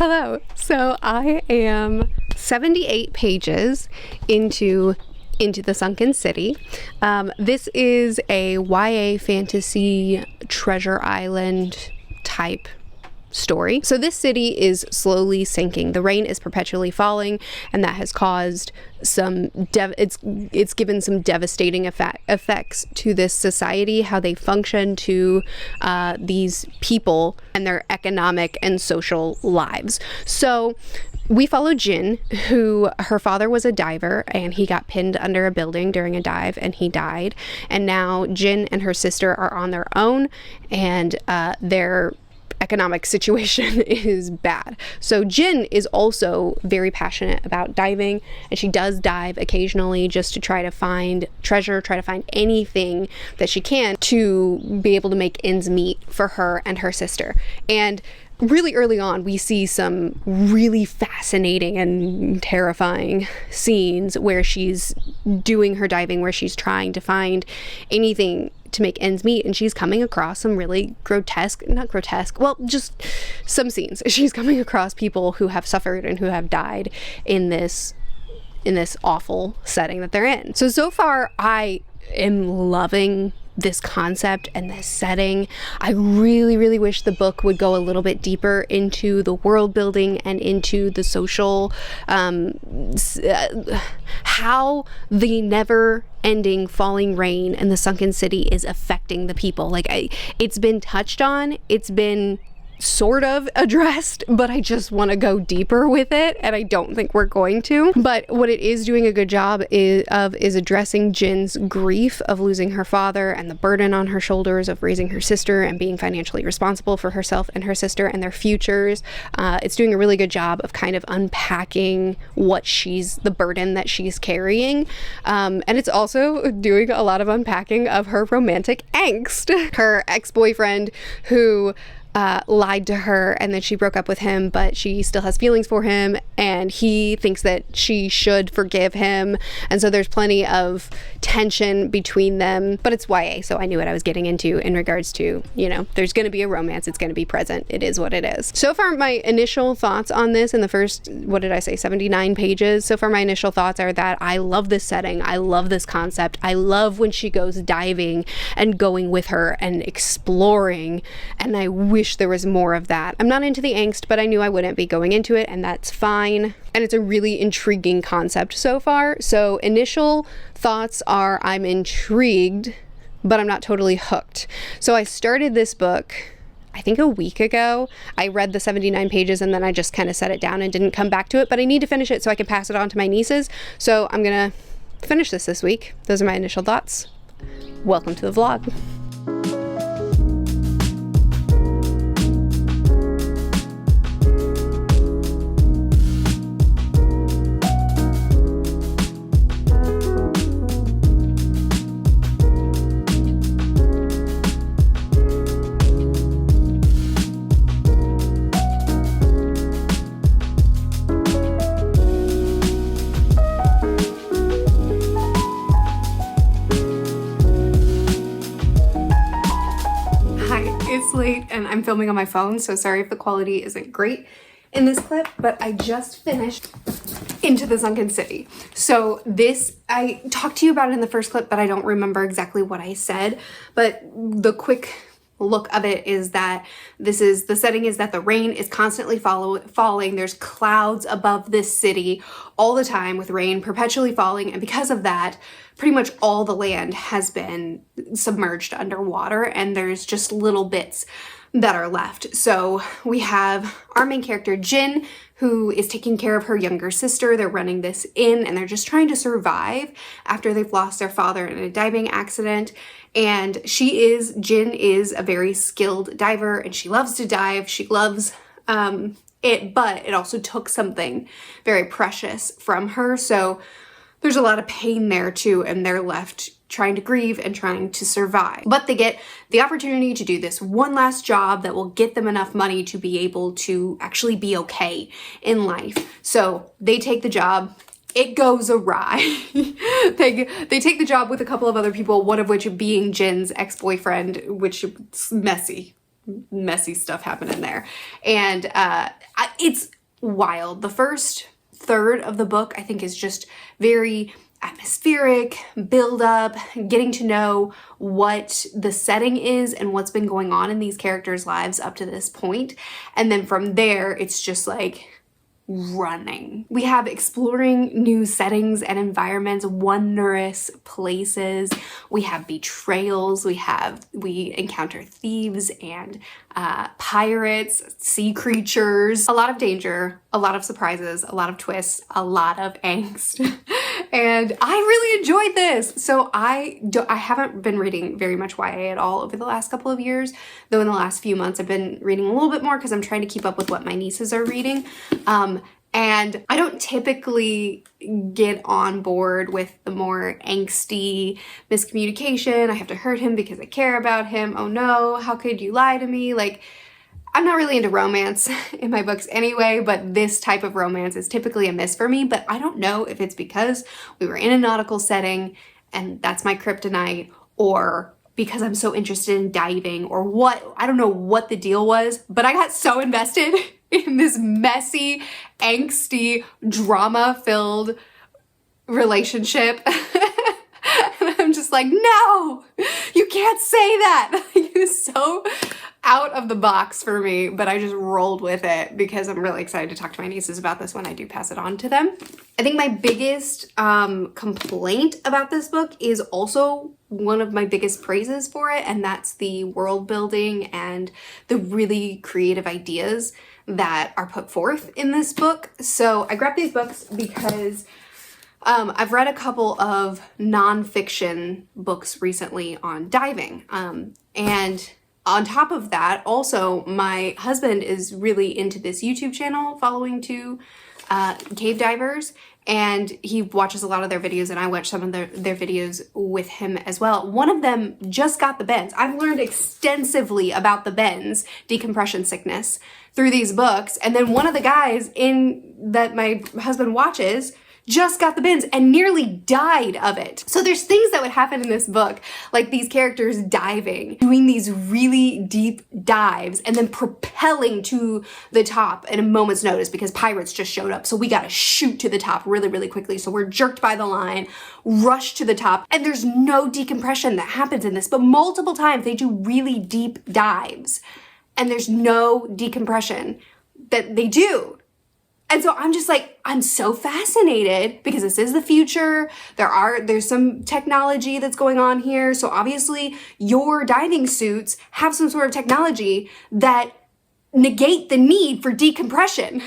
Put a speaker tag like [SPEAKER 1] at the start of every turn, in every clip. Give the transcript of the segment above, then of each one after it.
[SPEAKER 1] Hello. So I am 78 pages into the Sunken City. This is a YA fantasy treasure island type story. So this city is slowly sinking. The rain is perpetually falling, and that has caused some it's given some devastating effects to this society, how they function, to these people and their economic and social lives. So we follow Jin, who her father was a diver and he got pinned under a building during a dive and he died. And now Jin and her sister are on their own, and their economic situation is bad. So Jin is also very passionate about diving, and she does dive occasionally just to try to find treasure, try to find anything that she can to be able to make ends meet for her and her sister. And really early on, we see some really fascinating and terrifying scenes where she's doing her diving, where she's trying to find anything to make ends meet, and she's coming across some really just some scenes. She's coming across people who have suffered and who have died in this awful setting that they're in. So far, I am loving this concept and this setting. I really, really wish the book would go a little bit deeper into the world building and into the social, how the never ending falling rain and the sunken city is affecting the people. It's been touched on, it's been sort of addressed, but I just want to go deeper with it, and I don't think we're going to. But what it is doing a good job is addressing Jin's grief of losing her father and the burden on her shoulders of raising her sister and being financially responsible for herself and her sister and their futures. It's doing a really good job of kind of unpacking the burden that she's carrying. And it's also doing a lot of unpacking of her romantic angst. Her ex-boyfriend who lied to her, and then she broke up with him, but she still has feelings for him, and he thinks that she should forgive him, and so there's plenty of tension between them. But it's YA, so I knew what I was getting into in regards to, there's going to be a romance, it's going to be present, it is what it is. So far, my initial thoughts on this in the first, 79 pages, so far my initial thoughts are that I love this setting, I love this concept, I love when she goes diving and going with her and exploring, and I wish there was more of that. I'm not into the angst, but I knew I wouldn't be going into it, and that's fine. And it's a really intriguing concept so far. So initial thoughts are I'm intrigued, but I'm not totally hooked. So I started this book I think a week ago. I read the 79 pages and then I just kind of set it down and didn't come back to it, but I need to finish it so I can pass it on to my nieces. So I'm gonna finish this week. Those are my initial thoughts. Welcome to the vlog. It's late and I'm filming on my phone, so sorry if the quality isn't great in this clip, but I just finished Into the Sunken City. So this, I talked to you about it in the first clip, but I don't remember exactly what I said, but the quick look of it is that the setting is that the rain is constantly falling. There's clouds above this city all the time with rain perpetually falling, and because of that, pretty much all the land has been submerged underwater, and there's just little bits that are left. So we have our main character, Jin, who is taking care of her younger sister. They're running this inn, and they're just trying to survive after they've lost their father in a diving accident. And Jin is a very skilled diver, and she loves to dive. She loves it, but it also took something very precious from her. So there's a lot of pain there too, and they're left trying to grieve and trying to survive. But they get the opportunity to do this one last job that will get them enough money to be able to actually be okay in life. So they take the job. It goes awry. They take the job with a couple of other people, one of which being Jin's ex-boyfriend, which is messy. messy stuff happening there. And it's wild. The first third of the book, I think, is just very atmospheric, build up, getting to know what the setting is and what's been going on in these characters' lives up to this point. And then from there, it's just like running. We have exploring new settings and environments, wondrous places. We have betrayals. We encounter thieves and pirates, sea creatures, a lot of danger, a lot of surprises, a lot of twists, a lot of angst. And I really enjoyed this. So I haven't been reading very much YA at all over the last couple of years, though in the last few months I've been reading a little bit more because I'm trying to keep up with what my nieces are reading. And I don't typically get on board with the more angsty miscommunication. I have to hurt him because I care about him. Oh no, how could you lie to me? Like, I'm not really into romance in my books anyway, but this type of romance is typically a miss for me. But I don't know if it's because we were in a nautical setting and that's my kryptonite, or because I'm so interested in diving, or what. I don't know what the deal was, but I got so invested in this messy, angsty, drama-filled relationship. And I'm just like, no, you can't say that. It was so out of the box for me, but I just rolled with it because I'm really excited to talk to my nieces about this when I do pass it on to them. I think my biggest complaint about this book is also one of my biggest praises for it, and that's the world building and the really creative ideas that are put forth in this book. So I grabbed these books because I've read a couple of nonfiction books recently on diving. And on top of that, also, my husband is really into this YouTube channel following two cave divers, and he watches a lot of their videos, and I watch some of their videos with him as well. One of them just got the bends. I've learned extensively about the bends, decompression sickness, through these books. And then one of the guys that my husband watches just got the bends and nearly died of it. So there's things that would happen in this book, like these characters diving, doing these really deep dives, and then propelling to the top at a moment's notice because pirates just showed up. So we gotta shoot to the top really, really quickly. So we're jerked by the line, rush to the top, and there's no decompression that happens in this, but multiple times they do really deep dives and there's no decompression that they do. And so I'm just like, I'm so fascinated because this is the future. There's some technology that's going on here. So obviously your diving suits have some sort of technology that negate the need for decompression.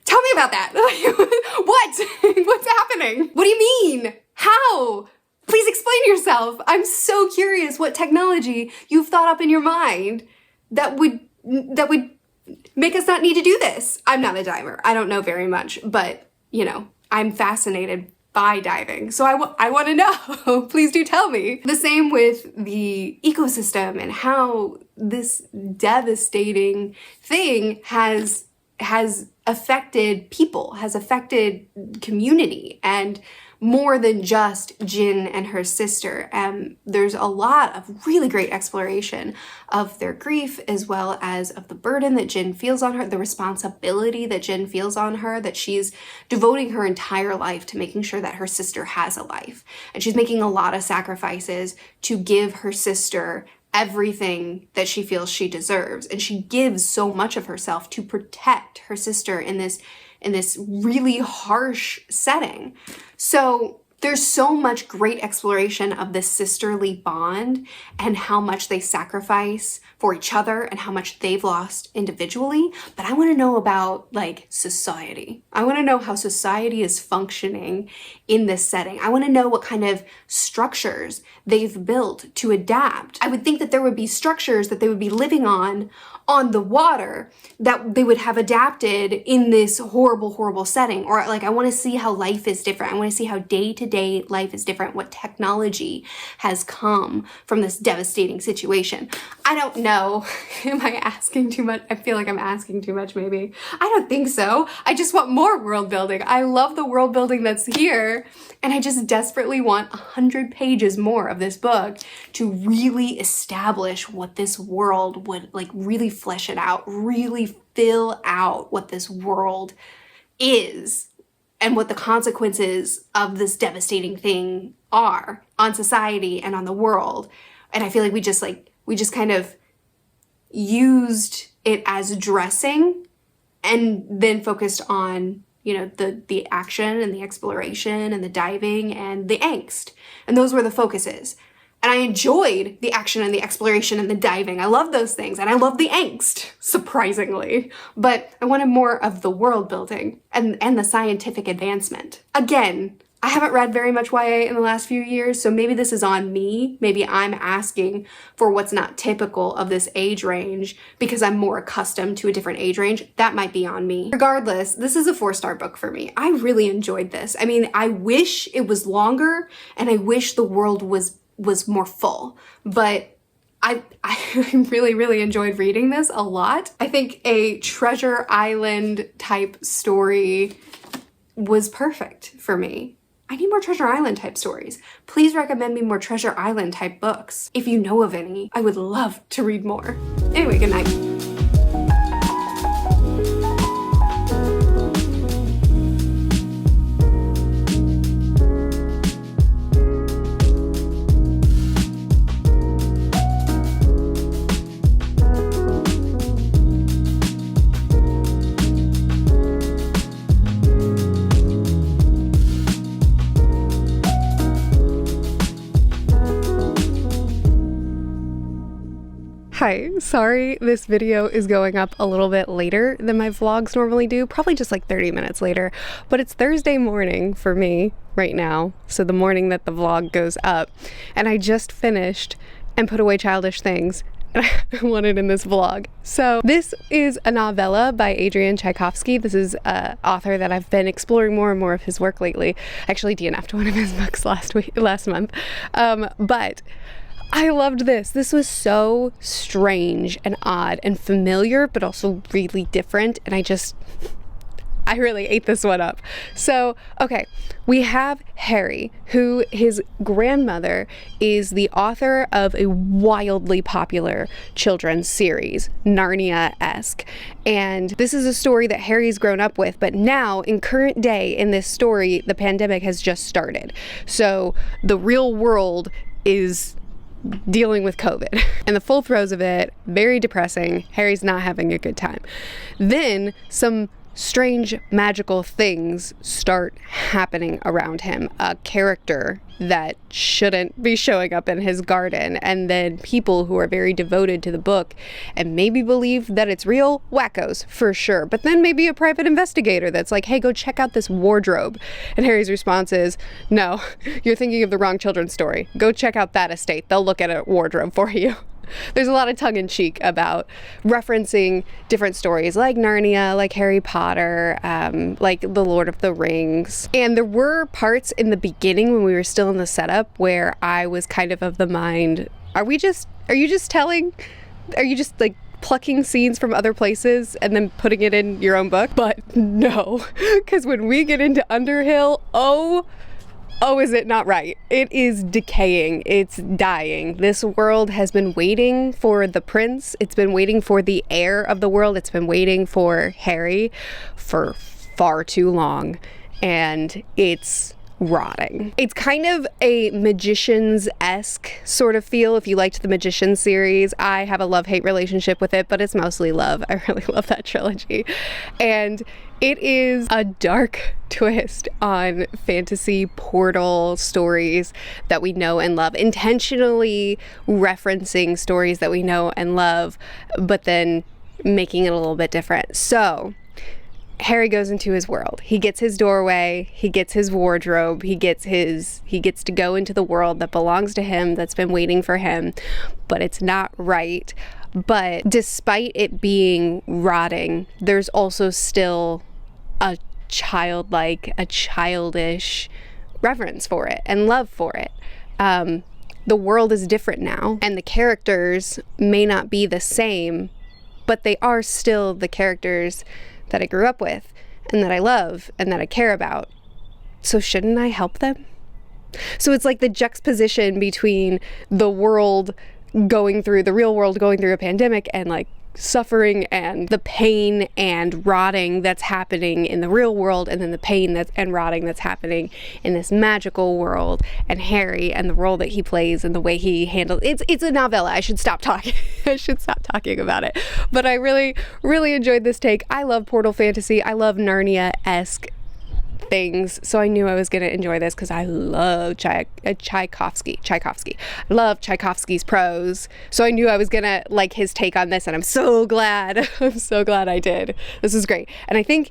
[SPEAKER 1] Tell me about that. What? What's happening? What do you mean? How? Please explain yourself. I'm so curious what technology you've thought up in your mind that would make us not need to do this. I'm not a diver. I don't know very much, but, you know, I'm fascinated by diving. So I want to know. Please do tell me. The same with the ecosystem and how this devastating thing has affected people, has affected community, and more than just Jin and her sister. There's a lot of really great exploration of their grief, as well as of the burden that Jin feels on her, the responsibility that Jin feels on her, that she's devoting her entire life to making sure that her sister has a life. And she's making a lot of sacrifices to give her sister everything that she feels she deserves. And she gives so much of herself to protect her sister in this really harsh setting. So there's so much great exploration of this sisterly bond and how much they sacrifice for each other and how much they've lost individually. But I want to know about like society. I want to know how society is functioning in this setting. I want to know what kind of structures they've built to adapt. I would think that there would be structures that they would be living on on the water that they would have adapted in this horrible, horrible setting. Or like, I want to see how life is different. I want to see how day-to-day life is different, what technology has come from this devastating situation. I don't know. Am I asking too much? I feel like I'm asking too much, maybe. I don't think so. I just want more world building. I love the world building that's here. And I just desperately want 100 pages more of this book to really establish what this world would, like, really flesh it out, really fill out what this world is and what the consequences of this devastating thing are on society and on the world. And I feel like we just kind of used it as dressing and then focused on, you know, the action and the exploration and the diving and the angst. And those were the focuses. And I enjoyed the action and the exploration and the diving. I love those things. And I love the angst, surprisingly. But I wanted more of the world building and the scientific advancement. Again, I haven't read very much YA in the last few years, so maybe this is on me. Maybe I'm asking for what's not typical of this age range because I'm more accustomed to a different age range. That might be on me. Regardless, this is a 4-star book for me. I really enjoyed this. I mean, I wish it was longer and I wish the world was more full, but I really, really enjoyed reading this a lot. I think a Treasure Island type story was perfect for me. I need more Treasure Island type stories. Please recommend me more Treasure Island type books. If you know of any, I would love to read more. Anyway, good night. Hi, sorry this video is going up a little bit later than my vlogs normally do, probably just like 30 minutes later, but it's Thursday morning for me right now, so the morning that the vlog goes up, and I just finished and put away Childish Things, and I want it in this vlog. So this is a novella by Adrian Tchaikovsky. This is an author that I've been exploring more and more of his work lately. I actually DNF'd one of his books last month, but I loved this. This was so strange and odd and familiar, but also really different. And I really ate this one up. So, okay, we have Harry, who his grandmother is the author of a wildly popular children's series, Narnia-esque. And this is a story that Harry's grown up with, but now in current day in this story, the pandemic has just started. So the real world is dealing with COVID. In the full throes of it, very depressing. Harry's not having a good time. Then some strange magical things start happening around him. A character that shouldn't be showing up in his garden, and then people who are very devoted to the book and maybe believe that it's real, wackos for sure, but then maybe a private investigator that's like, hey, go check out this wardrobe. And Harry's response is, no, you're thinking of the wrong children's story. Go check out that estate. They'll look at a wardrobe for you. There's a lot of tongue-in-cheek about referencing different stories like Narnia, like Harry Potter, like The Lord of the Rings. And there were parts in the beginning when we were still in the setup where I was kind of the mind, are you just like plucking scenes from other places and then putting it in your own book? But no, because when we get into Underhill, oh, is it not right? It is decaying. It's dying. This world has been waiting for the prince. It's been waiting for the heir of the world. It's been waiting for Harry for far too long. And it's rotting. It's kind of a Magicians-esque sort of feel. If you liked the Magicians series, I have a love-hate relationship with it, but it's mostly love. I really love that trilogy. And it is a dark twist on fantasy portal stories that we know and love, intentionally referencing stories that we know and love, but then making it a little bit different. So Harry goes into his world. He gets his doorway, he gets his wardrobe, he gets to go into the world that belongs to him, that's been waiting for him, but it's not right. But despite it being rotting, there's also still a childlike, a childish reverence for it and love for it. The world is different now, and the characters may not be the same, but they are still the characters that I grew up with and that I love and that I care about. So shouldn't I help them? So it's like the juxtaposition between the world going through, the real world going through a pandemic and like suffering and the pain and rotting that's happening in the real world, and then the pain and rotting that's happening in this magical world, and Harry and the role that he plays and the way he handles it's a novella. I should stop talking. I should stop talking about it. But I really, really enjoyed this take. I love portal fantasy. I love Narnia-esque things, so I knew I was going to enjoy this because I love Tchaikovsky. I love Tchaikovsky's prose, so I knew I was going to like his take on this, and I'm so glad. I'm so glad I did. This is great. And I think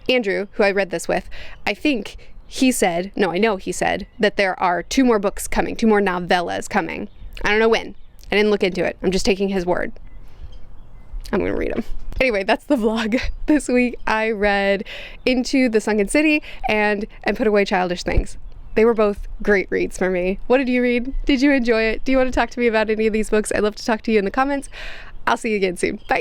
[SPEAKER 1] Andrew, who I read this with, I know he said that there are 2 more books coming, 2 more novellas coming. I don't know when. I didn't look into it. I'm just taking his word. I'm going to read them. Anyway, that's the vlog. This week I read Into the Sunken City and Put Away Childish Things. They were both great reads for me. What did you read? Did you enjoy it? Do you want to talk to me about any of these books? I'd love to talk to you in the comments. I'll see you again soon. Bye.